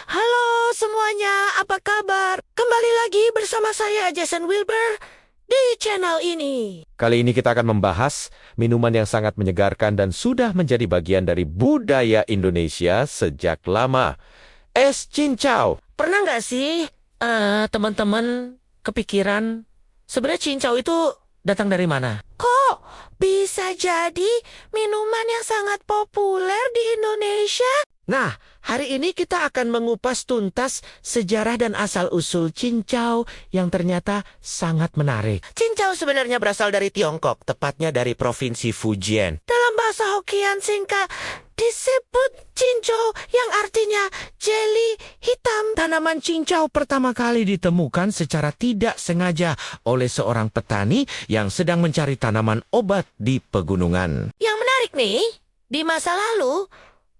Halo semuanya, apa kabar? Kembali lagi bersama saya Jason Wilbur di channel ini. Kali ini kita akan membahas minuman yang sangat menyegarkan dan sudah menjadi bagian dari budaya Indonesia sejak lama. Es cincau. Pernah nggak sih teman-teman kepikiran sebenarnya cincau itu datang dari mana? Kok bisa jadi minuman yang sangat populer di Indonesia? Nah, hari ini kita akan mengupas tuntas sejarah dan asal-usul cincau yang ternyata sangat menarik. Cincau sebenarnya berasal dari Tiongkok, tepatnya dari provinsi Fujian. Dalam bahasa Hokkien singkat disebut cincau yang artinya jeli hitam. Tanaman cincau pertama kali ditemukan secara tidak sengaja oleh seorang petani yang sedang mencari tanaman obat di pegunungan. Yang menarik nih, di masa lalu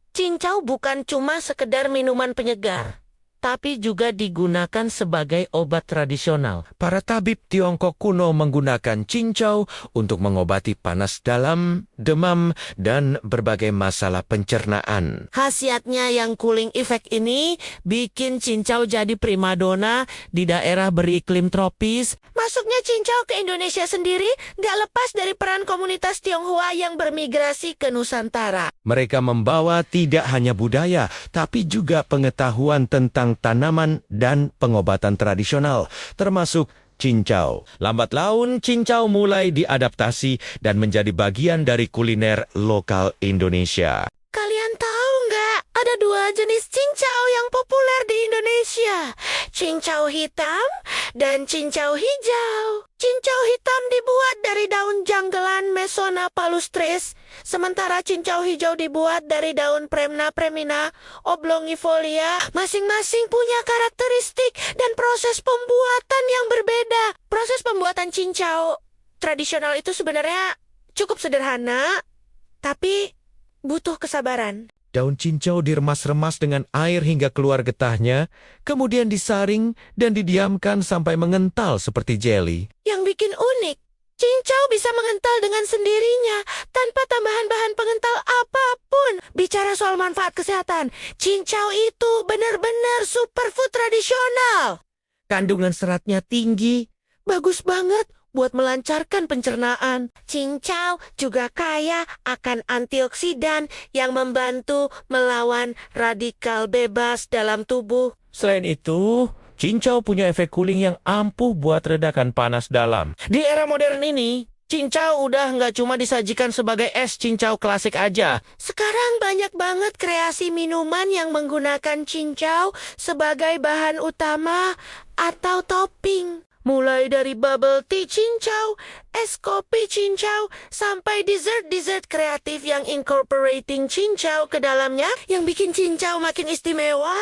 cincau bukan cuma sekedar minuman penyegar, tapi juga digunakan sebagai obat tradisional. Para tabib Tiongkok kuno menggunakan cincau untuk mengobati panas dalam, demam, dan berbagai masalah pencernaan. Khasiatnya yang cooling effect ini bikin cincau jadi primadona di daerah beriklim tropis. Masuknya cincau ke Indonesia sendiri nggak lepas dari peran komunitas Tionghoa yang bermigrasi ke Nusantara. Mereka membawa tidak hanya budaya, tapi juga pengetahuan tentang tanaman dan pengobatan tradisional, termasuk cincau. Lambat laun, cincau mulai diadaptasi dan menjadi bagian dari kuliner lokal Indonesia. Kalian tahu nggak? Ada dua jenis cincau yang populer di Indonesia. Cincau hitam dan cincau hijau. Cincau hitam dibuat dari daun janggelan Mesona palustris, sementara cincau hijau dibuat dari daun Premna premina oblongifolia. Masing-masing punya karakteristik dan proses pembuatan yang berbeda. Proses pembuatan cincau tradisional itu sebenarnya cukup sederhana, tapi butuh kesabaran. Daun cincau diremas-remas dengan air hingga keluar getahnya, kemudian disaring dan didiamkan sampai mengental seperti jeli. Yang bikin unik, cincau bisa mengental dengan sendirinya tanpa tambahan bahan pengental apapun. Bicara soal manfaat kesehatan, cincau itu benar-benar superfood tradisional. Kandungan seratnya tinggi, bagus banget buat melancarkan pencernaan. Cincau juga kaya akan antioksidan yang membantu melawan radikal bebas dalam tubuh. Selain itu, cincau punya efek cooling yang ampuh buat redakan panas dalam. Di era modern ini, cincau udah nggak cuma disajikan sebagai es cincau klasik aja. Sekarang banyak banget kreasi minuman yang menggunakan cincau sebagai bahan utama atau topping. Mulai dari bubble tea cincau, es kopi cincau, sampai dessert-dessert kreatif yang incorporating cincau ke dalamnya, yang bikin cincau makin istimewa.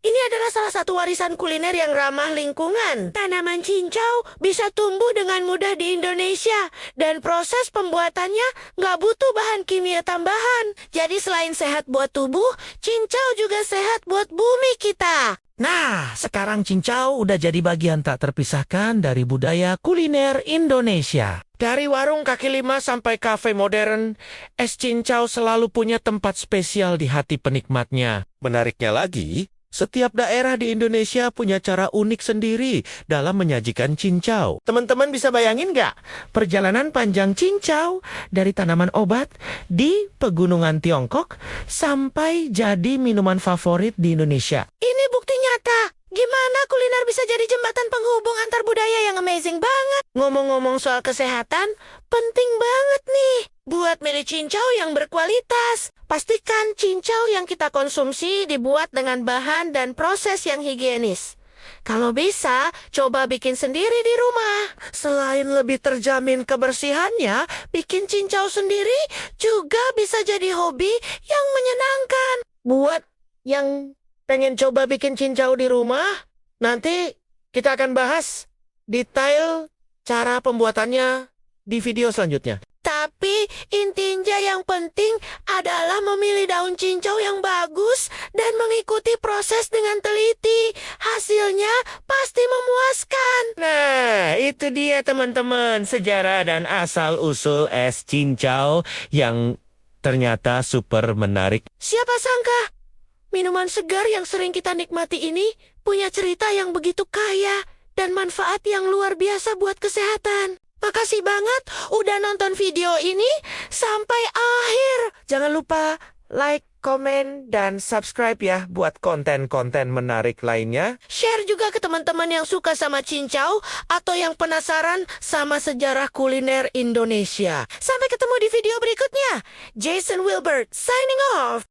Ini adalah salah satu warisan kuliner yang ramah lingkungan. Tanaman cincau bisa tumbuh dengan mudah di Indonesia, dan proses pembuatannya nggak butuh bahan kimia tambahan. Jadi selain sehat buat tubuh, cincau juga sehat buat bumi kita. Nah, sekarang cincau udah jadi bagian tak terpisahkan dari budaya kuliner Indonesia. Dari warung kaki lima sampai kafe modern, es cincau selalu punya tempat spesial di hati penikmatnya. Menariknya lagi, setiap daerah di Indonesia punya cara unik sendiri dalam menyajikan cincau. Teman-teman bisa bayangin nggak perjalanan panjang cincau dari tanaman obat di pegunungan Tiongkok sampai jadi minuman favorit di Indonesia? Ini bukti nyata. Gimana kuliner bisa jadi jembatan penghubung antar budaya yang amazing banget. Ngomong-ngomong soal kesehatan, penting banget nih buat milih cincau yang berkualitas. Pastikan cincau yang kita konsumsi dibuat dengan bahan dan proses yang higienis. Kalau bisa, coba bikin sendiri di rumah. Selain lebih terjamin kebersihannya, bikin cincau sendiri juga bisa jadi hobi yang menyenangkan. Buat yang pengen coba bikin cincau di rumah, nanti kita akan bahas detail cara pembuatannya di video selanjutnya. Tapi intinya yang penting adalah memilih daun cincau yang bagus dan mengikuti proses dengan teliti. Hasilnya pasti memuaskan. Nah, itu dia teman-teman, sejarah dan asal-usul es cincau yang ternyata super menarik. Siapa sangka Minuman segar yang sering kita nikmati ini punya cerita yang begitu kaya dan manfaat yang luar biasa buat kesehatan. Makasih banget udah nonton video ini sampai akhir. Jangan lupa like, komen, dan subscribe ya buat konten-konten menarik lainnya. Share juga ke teman-teman yang suka sama cincau atau yang penasaran sama sejarah kuliner Indonesia. Sampai ketemu di video berikutnya. Jason Wilbert signing off.